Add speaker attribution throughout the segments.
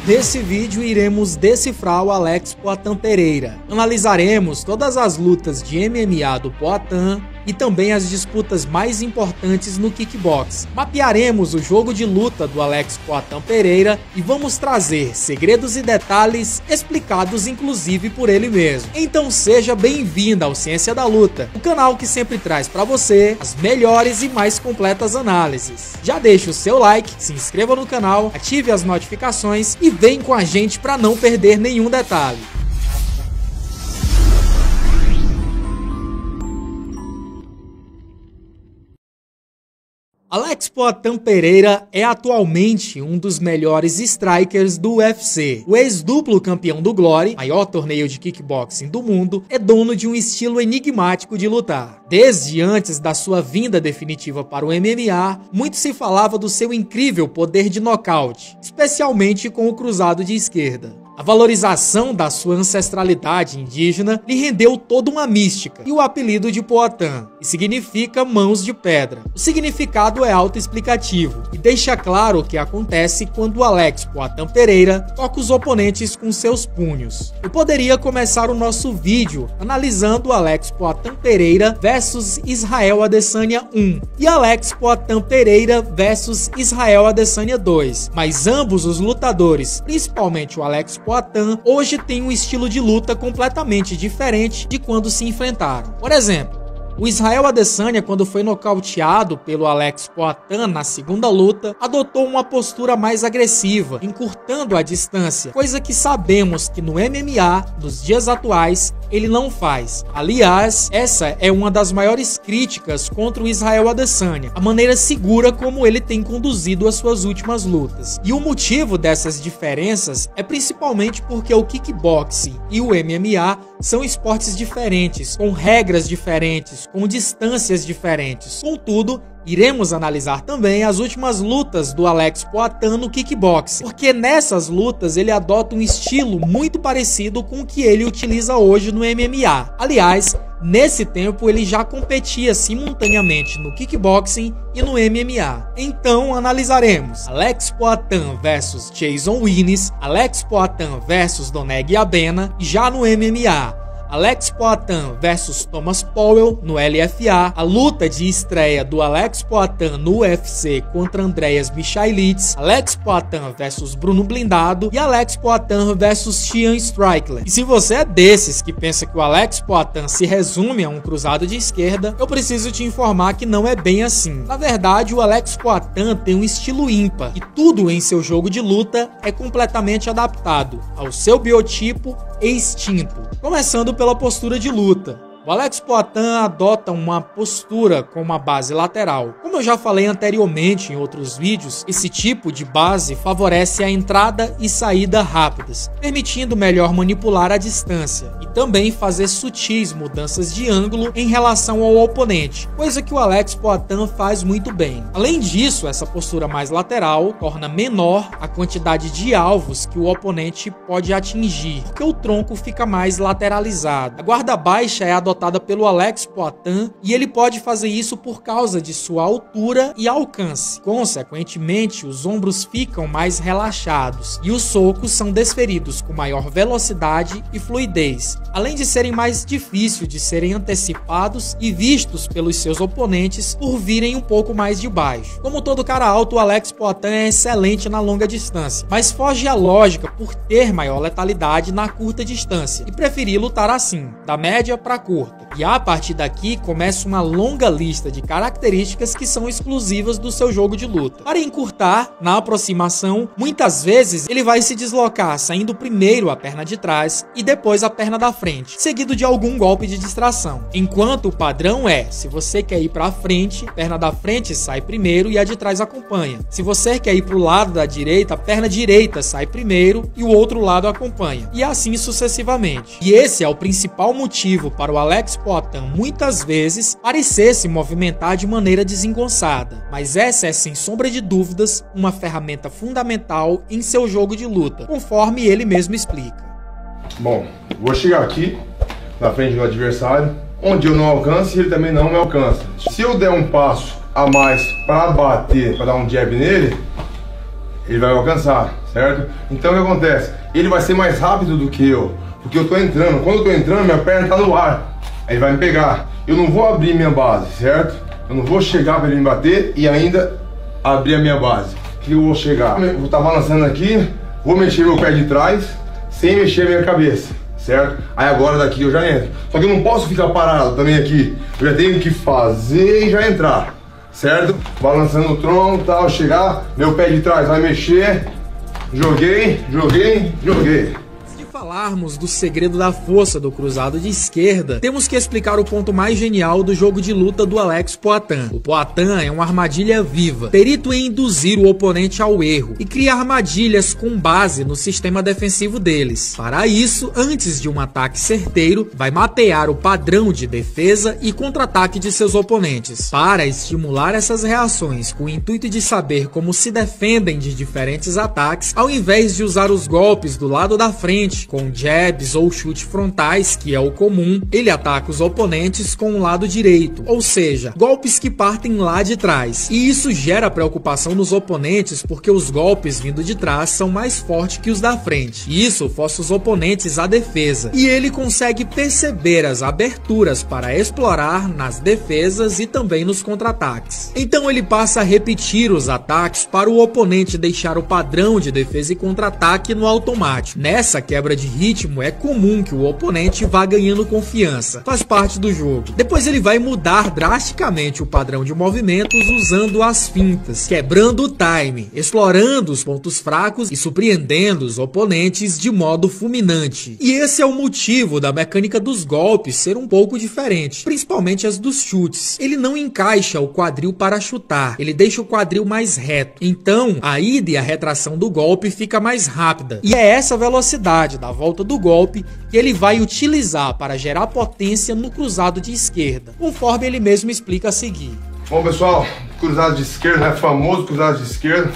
Speaker 1: Nesse vídeo iremos decifrar o Alex Poatan Pereira. Analisaremos todas as lutas de MMA do Poatan e também as disputas mais importantes no kickbox. Mapearemos o jogo de luta do Alex Poatan Pereira e vamos trazer segredos e detalhes explicados inclusive por ele mesmo. Então seja bem-vindo ao Ciência da Luta, o canal que sempre traz para você as melhores e mais completas análises. Já deixe o seu like, se inscreva no canal, ative as notificações e vem com a gente para não perder nenhum detalhe. Alex Poatan Pereira é atualmente um dos melhores strikers do UFC. O ex-duplo campeão do Glory, maior torneio de kickboxing do mundo, é dono de um estilo enigmático de lutar. Desde antes da sua vinda definitiva para o MMA, muito se falava do seu incrível poder de nocaute, especialmente com o cruzado de esquerda. A valorização da sua ancestralidade indígena lhe rendeu toda uma mística e o apelido de Poatan, que significa mãos de pedra. O significado é autoexplicativo e deixa claro o que acontece quando o Alex Poatan Pereira toca os oponentes com seus punhos. Eu poderia começar o nosso vídeo analisando o Alex Poatan Pereira versus Israel Adesanya 1 e Alex Poatan Pereira versus Israel Adesanya 2, mas ambos os lutadores, principalmente o Alex Poatan, hoje tem um estilo de luta completamente diferente de quando se enfrentaram. Por exemplo, o Israel Adesanya, quando foi nocauteado pelo Alex Poatan na segunda luta, adotou uma postura mais agressiva, encurtando a distância, coisa que sabemos que no MMA, nos dias atuais, ele não faz. Aliás, essa é uma das maiores críticas contra o Israel Adesanya, a maneira segura como ele tem conduzido as suas últimas lutas. E o motivo dessas diferenças é principalmente porque o kickboxing e o MMA são esportes diferentes, com regras diferentes, com distâncias diferentes. Contudo, iremos analisar também as últimas lutas do Alex Poatan no kickboxing, porque nessas lutas ele adota um estilo muito parecido com o que ele utiliza hoje no MMA. Aliás, nesse tempo ele já competia simultaneamente no kickboxing e no MMA. Então analisaremos Alex Poatan versus Jason Willis, Alex Poatan versus Doneg Abena, e já no MMA Alex Poatan versus Thomas Powell no LFA, a luta de estreia do Alex Poatan no UFC contra Andreas Michailidze, Alex Poatan versus Bruno Blindado e Alex Poatan versus Sean Strickland. E se você é desses que pensa que o Alex Poatan se resume a um cruzado de esquerda, eu preciso te informar que não é bem assim. Na verdade, o Alex Poatan tem um estilo ímpar e tudo em seu jogo de luta é completamente adaptado ao seu biotipo e instinto, começando pela postura de luta. O Alex Poatan adota uma postura com uma base lateral. Como eu já falei anteriormente em outros vídeos, esse tipo de base favorece a entrada e saída rápidas, permitindo melhor manipular a distância e também fazer sutis mudanças de ângulo em relação ao oponente, coisa que o Alex Poatan faz muito bem. Além disso, essa postura mais lateral torna menor a quantidade de alvos que o oponente pode atingir, porque o tronco fica mais lateralizado. A guarda baixa é adotada pelo Alex Poatan e ele pode fazer isso por causa de sua altura e alcance. Consequentemente, os ombros ficam mais relaxados e os socos são desferidos com maior velocidade e fluidez, além de serem mais difíceis de serem antecipados e vistos pelos seus oponentes por virem um pouco mais de baixo. Como todo cara alto, o Alex Poatan é excelente na longa distância, mas foge à lógica por ter maior letalidade na curta distância e preferir lutar assim, da média para curta. E a partir daqui começa uma longa lista de características que são exclusivas do seu jogo de luta. Para encurtar, na aproximação, muitas vezes ele vai se deslocar, saindo primeiro a perna de trás e depois a perna da frente, seguido de algum golpe de distração. Enquanto o padrão é, se você quer ir para a frente, a perna da frente sai primeiro e a de trás acompanha. Se você quer ir para o lado da direita, a perna direita sai primeiro e o outro lado acompanha. E assim sucessivamente. E esse é o principal motivo para o Alex Poatan muitas vezes parecer se movimentar de maneira desengonçada, mas essa é sem sombra de dúvidas uma ferramenta fundamental em seu jogo de luta, conforme ele mesmo explica.
Speaker 2: Bom, vou chegar aqui na frente do adversário, onde eu não alcanço e ele também não me alcança. Se eu der um passo a mais para bater, para dar um jab nele, ele vai alcançar, certo? Então o que acontece? Ele vai ser mais rápido do que eu, porque eu tô entrando. Quando eu tô entrando, minha perna tá no ar, aí ele vai me pegar. Eu não vou abrir minha base, certo? Eu não vou chegar para ele me bater e ainda abrir a minha base. Que eu vou chegar, eu vou estar balançando aqui, vou mexer meu pé de trás, sem mexer a minha cabeça, certo? Aí agora daqui eu já entro. Só que eu não posso ficar parado também aqui. Eu já tenho que fazer e já entrar, certo? Balançando o tronco e tal, chegar, meu pé de trás vai mexer, joguei.
Speaker 1: Falarmos do segredo da força do cruzado de esquerda, temos que explicar o ponto mais genial do jogo de luta do Alex Poatan. O Poatan é uma armadilha viva, perito em induzir o oponente ao erro e cria armadilhas com base no sistema defensivo deles. Para isso, antes de um ataque certeiro, vai mapear o padrão de defesa e contra-ataque de seus oponentes, para estimular essas reações com o intuito de saber como se defendem de diferentes ataques, ao invés de usar os golpes do lado da frente, com jabs ou chute frontais, que é o comum. Ele ataca os oponentes com o lado direito, ou seja, golpes que partem lá de trás. E isso gera preocupação nos oponentes porque os golpes vindo de trás são mais fortes que os da frente. E isso força os oponentes à defesa. E ele consegue perceber as aberturas para explorar nas defesas e também nos contra-ataques. Então ele passa a repetir os ataques para o oponente deixar o padrão de defesa e contra-ataque no automático. Nessa quebra de ritmo, é comum que o oponente vá ganhando confiança, faz parte do jogo. Depois ele vai mudar drasticamente o padrão de movimentos usando as fintas, quebrando o time, explorando os pontos fracos e surpreendendo os oponentes de modo fulminante. E esse é o motivo da mecânica dos golpes ser um pouco diferente, principalmente as dos chutes. Ele não encaixa o quadril para chutar, ele deixa o quadril mais reto. Então, a ida e a retração do golpe fica mais rápida. E é essa velocidade da volta do golpe que ele vai utilizar para gerar potência no cruzado de esquerda, conforme ele mesmo explica a seguir.
Speaker 2: Bom pessoal, cruzado de esquerda, né? Famoso cruzado de esquerda.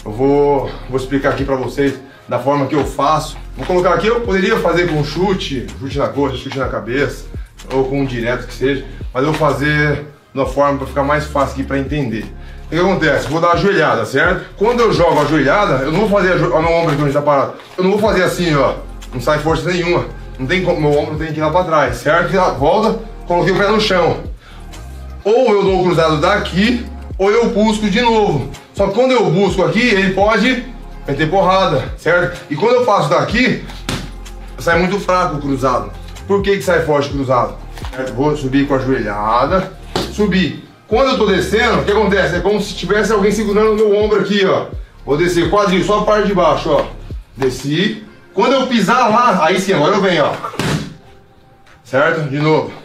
Speaker 2: Eu vou explicar aqui para vocês da forma que eu faço. Vou colocar aqui, eu poderia fazer com chute na coxa, chute na cabeça, ou com um direto que seja, mas eu vou fazer de uma forma para ficar mais fácil aqui para entender. O que acontece? Vou dar a ajoelhada, certo? Quando eu jogo a ajoelhada, eu não vou fazer no ombro aqui onde tá parado. Eu não vou fazer assim, ó. Não sai força nenhuma. Não tem como, meu ombro tem que ir lá para trás, certo? Volta, coloquei o pé no chão. Ou eu dou o cruzado daqui, ou eu busco de novo. Só que quando eu busco aqui, ele pode meter porrada, certo? E quando eu faço daqui, sai muito fraco o cruzado. Por que sai forte o cruzado? Certo? Vou subir com a ajoelhada, subir. Quando eu tô descendo, o que acontece? É como se tivesse alguém segurando o meu ombro aqui, ó. Vou descer quadril, só a parte de baixo, ó. Desci. Quando eu pisar lá, aí sim, agora eu venho, ó. Certo? De novo.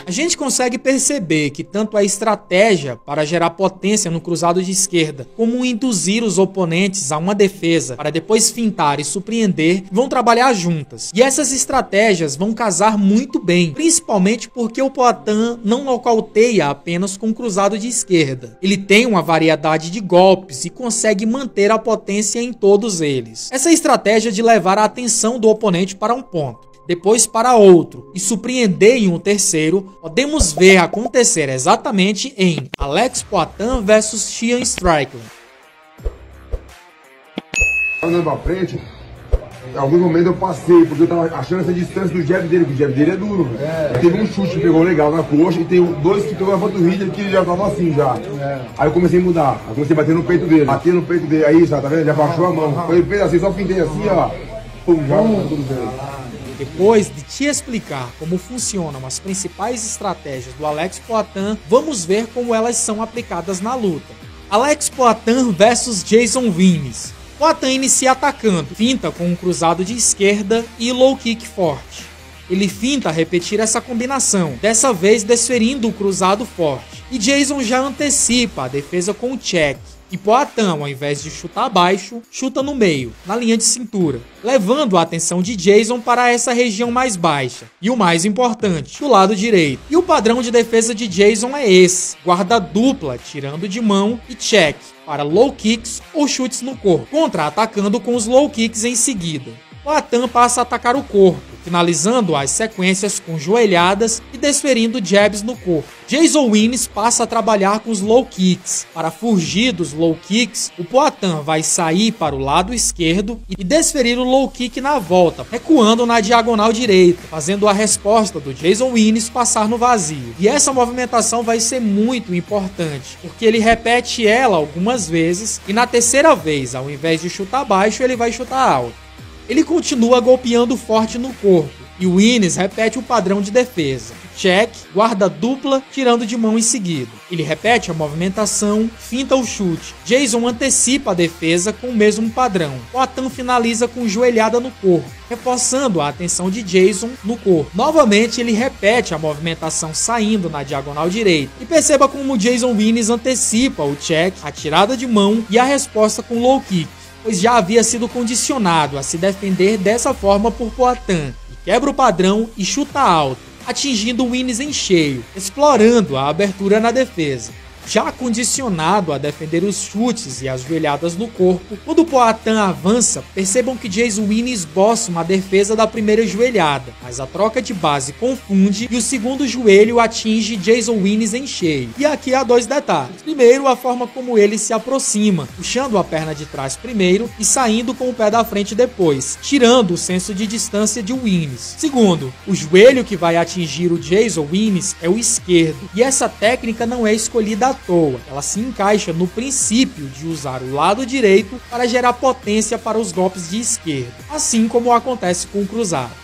Speaker 1: A gente consegue perceber que tanto a estratégia para gerar potência no cruzado de esquerda, como induzir os oponentes a uma defesa para depois fintar e surpreender, vão trabalhar juntas. E essas estratégias vão casar muito bem, principalmente porque o Poatan não nocauteia apenas com o cruzado de esquerda. Ele tem uma variedade de golpes e consegue manter a potência em todos eles. Essa estratégia de levar a atenção do oponente para um ponto, depois para outro e surpreender em um terceiro, podemos ver acontecer exatamente em Alex Poatan vs Sean Strickland.
Speaker 2: Andando pra frente, em alguns momentos eu passei, porque eu tava achando essa distância do jab dele, porque o jab dele é duro. Teve um chute que pegou legal na coxa e tem dois que pegou na panturrilha que já tava assim já. Aí eu comecei a mudar, eu comecei a bater no peito dele, aí já tá vendo? Já baixou a mão. Foi assim, só pintei assim, ó. Pum, já tudo bem.
Speaker 1: Depois de te explicar como funcionam as principais estratégias do Alex Poatan, vamos ver como elas são aplicadas na luta. Alex Poatan vs Jason Vimes. Poatan inicia atacando, finta com um cruzado de esquerda e low kick forte. Ele finta repetir essa combinação, dessa vez desferindo o cruzado forte. E Jason já antecipa a defesa com o check. E Poatan, ao invés de chutar baixo, chuta no meio, na linha de cintura, levando a atenção de Jason para essa região mais baixa. E o mais importante, do lado direito. E o padrão de defesa de Jason é esse: guarda dupla, tirando de mão e check, para low kicks ou chutes no corpo, contra-atacando com os low kicks em seguida. Poatan passa a atacar o corpo, finalizando as sequências com joelhadas e desferindo jabs no corpo. Jason Winis passa a trabalhar com os low kicks. Para fugir dos low kicks, o Poatan vai sair para o lado esquerdo e desferir o low kick na volta, recuando na diagonal direita, fazendo a resposta do Jason Winis passar no vazio. E essa movimentação vai ser muito importante, porque ele repete ela algumas vezes e na terceira vez, ao invés de chutar baixo, ele vai chutar alto. Ele continua golpeando forte no corpo e o Winis repete o padrão de defesa. Check, guarda dupla, tirando de mão em seguida. Ele repete a movimentação, finta o chute. Jason antecipa a defesa com o mesmo padrão. Poatan finaliza com joelhada no corpo, reforçando a atenção de Jason no corpo. Novamente ele repete a movimentação saindo na diagonal direita. E perceba como Jason Winis antecipa o check, a tirada de mão e a resposta com low kick, pois já havia sido condicionado a se defender dessa forma por Poatan. Quebra o padrão e chuta alto, atingindo o Winis em cheio, explorando a abertura na defesa. Já condicionado a defender os chutes e as joelhadas no corpo, quando o Poatan avança, percebam que Jason Winis esboça uma defesa da primeira joelhada, mas a troca de base confunde e o segundo joelho atinge Jason Winis em cheio. E aqui há dois detalhes. Primeiro, a forma como ele se aproxima, puxando a perna de trás primeiro e saindo com o pé da frente depois, tirando o senso de distância de Winis. Segundo, o joelho que vai atingir o Jason Winis é o esquerdo, e essa técnica não é escolhida à toa, ela se encaixa no princípio de usar o lado direito para gerar potência para os golpes de esquerda, assim como acontece com o cruzado.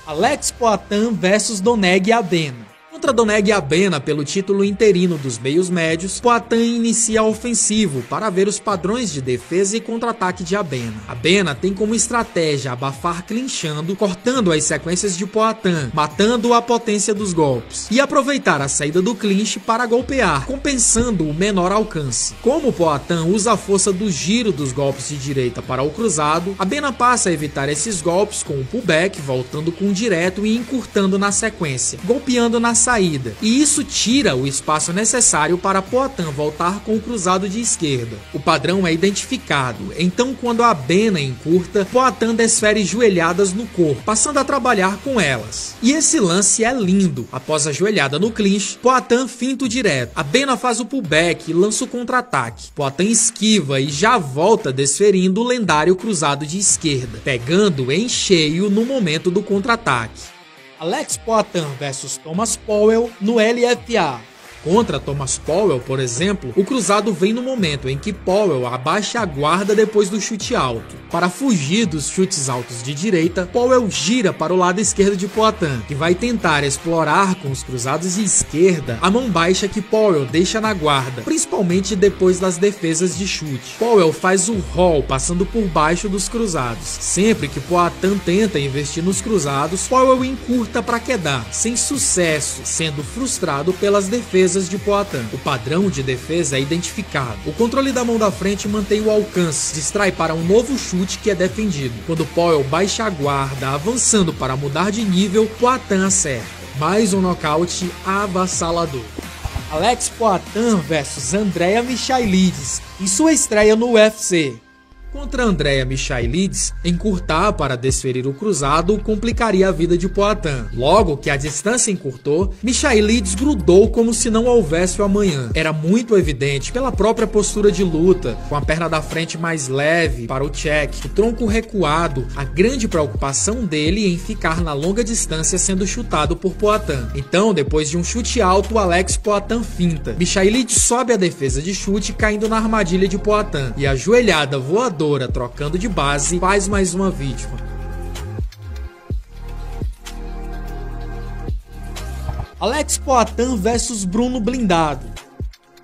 Speaker 1: Alex Poatan vs Doneg Abena. Contra Doneg Abena pelo título interino dos meios médios, Poatan inicia ofensivo para ver os padrões de defesa e contra-ataque de Abena. Abena tem como estratégia abafar clinchando, cortando as sequências de Poatan, matando a potência dos golpes, e aproveitar a saída do clinch para golpear, compensando o menor alcance. Como Poatan usa a força do giro dos golpes de direita para o cruzado, Abena passa a evitar esses golpes com o pullback, voltando com o direto e encurtando na sequência, golpeando na saída, e isso tira o espaço necessário para Poatan voltar com o cruzado de esquerda. O padrão é identificado, então quando a Abena encurta, Poatan desfere joelhadas no corpo, passando a trabalhar com elas. E esse lance é lindo. Após a joelhada no clinch, Poatan finta o direto. Abena faz o pullback e lança o contra-ataque. Poatan esquiva e já volta desferindo o lendário cruzado de esquerda, pegando em cheio no momento do contra-ataque. Alex Poatan vs Thomas Powell no LFA. Contra Thomas Powell, por exemplo, o cruzado vem no momento em que Powell abaixa a guarda depois do chute alto. Para fugir dos chutes altos de direita, Powell gira para o lado esquerdo de Poatan, que vai tentar explorar com os cruzados de esquerda a mão baixa que Powell deixa na guarda, principalmente depois das defesas de chute. Powell faz o roll passando por baixo dos cruzados. Sempre que Poatan tenta investir nos cruzados, Powell encurta para quedar, sem sucesso, sendo frustrado pelas defesas de Poatan. O padrão de defesa é identificado. O controle da mão da frente mantém o alcance, distrai para um novo chute que é defendido. Quando Powell baixa a guarda, avançando para mudar de nível, Poatan acerta. Mais um nocaute avassalador. Alex Poatan vs Andrea Michailidis em sua estreia no UFC. Contra Andrea Michailidis, encurtar para desferir o cruzado complicaria a vida de Poatan. Logo que a distância encurtou, Michailidis grudou como se não houvesse o amanhã. Era muito evidente pela própria postura de luta, com a perna da frente mais leve para o check, o tronco recuado, a grande preocupação dele em ficar na longa distância sendo chutado por Poatan. Então, depois de um chute alto, Alex Poatan finta. Michailidis sobe a defesa de chute, caindo na armadilha de Poatan, e a joelhada voadora trocando de base faz mais uma vítima. Alex Poatan vs Bruno Blindado.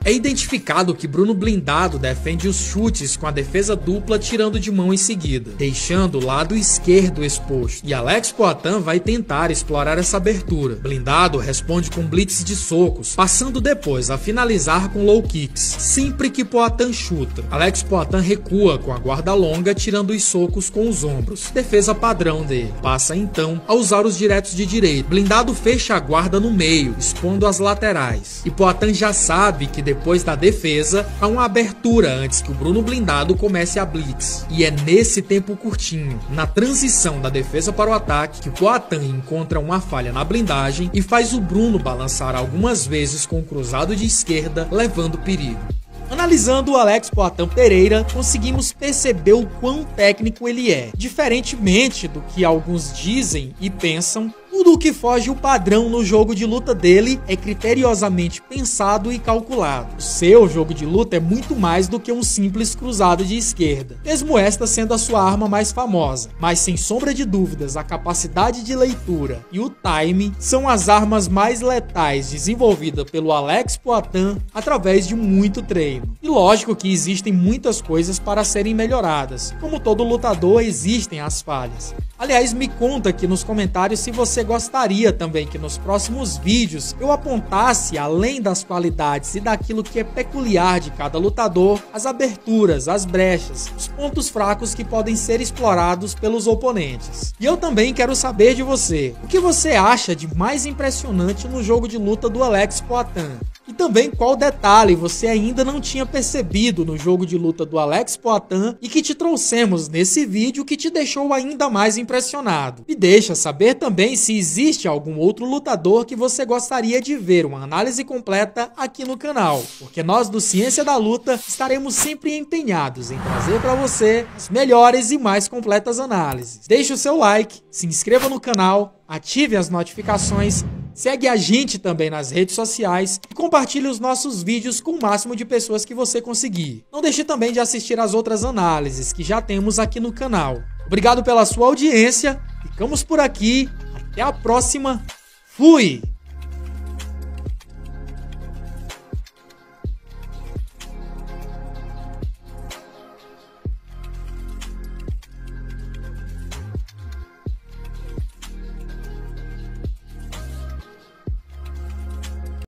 Speaker 1: É identificado que Bruno Blindado defende os chutes com a defesa dupla tirando de mão em seguida, deixando o lado esquerdo exposto. E Alex Poatan vai tentar explorar essa abertura. Blindado responde com blitz de socos, passando depois a finalizar com low kicks, sempre que Poatan chuta. Alex Poatan recua com a guarda longa, tirando os socos com os ombros. Defesa padrão dele. Passa então a usar os diretos de direita. Blindado fecha a guarda no meio, expondo as laterais. E Poatan já sabe que depois da defesa para uma abertura antes que o Bruno blindado comece a blitz. E é nesse tempo curtinho, na transição da defesa para o ataque, que o Poatan encontra uma falha na blindagem e faz o Bruno balançar algumas vezes com o cruzado de esquerda, levando perigo. Analisando o Alex Poatan Pereira, conseguimos perceber o quão técnico ele é. Diferentemente do que alguns dizem e pensam, tudo o que foge o padrão no jogo de luta dele é criteriosamente pensado e calculado. O seu jogo de luta é muito mais do que um simples cruzado de esquerda, mesmo esta sendo a sua arma mais famosa. Mas sem sombra de dúvidas, a capacidade de leitura e o time são as armas mais letais desenvolvidas pelo Alex Poatan através de muito treino. E lógico que existem muitas coisas para serem melhoradas. Como todo lutador, existem as falhas. Aliás, me conta aqui nos comentários se você gostaria também que nos próximos vídeos eu apontasse, além das qualidades e daquilo que é peculiar de cada lutador, as aberturas, as brechas, os pontos fracos que podem ser explorados pelos oponentes. E eu também quero saber de você, o que você acha de mais impressionante no jogo de luta do Alex Poatan? E também qual detalhe você ainda não tinha percebido no jogo de luta do Alex Poatan e que te trouxemos nesse vídeo que te deixou ainda mais impressionado. Me deixa saber também se existe algum outro lutador que você gostaria de ver uma análise completa aqui no canal, porque nós do Ciência da Luta estaremos sempre empenhados em trazer para você as melhores e mais completas análises. Deixe o seu like, se inscreva no canal, ative as notificações, segue a gente também nas redes sociais e compartilhe os nossos vídeos com o máximo de pessoas que você conseguir. Não deixe também de assistir as outras análises que já temos aqui no canal. Obrigado pela sua audiência, ficamos por aqui, até a próxima, fui!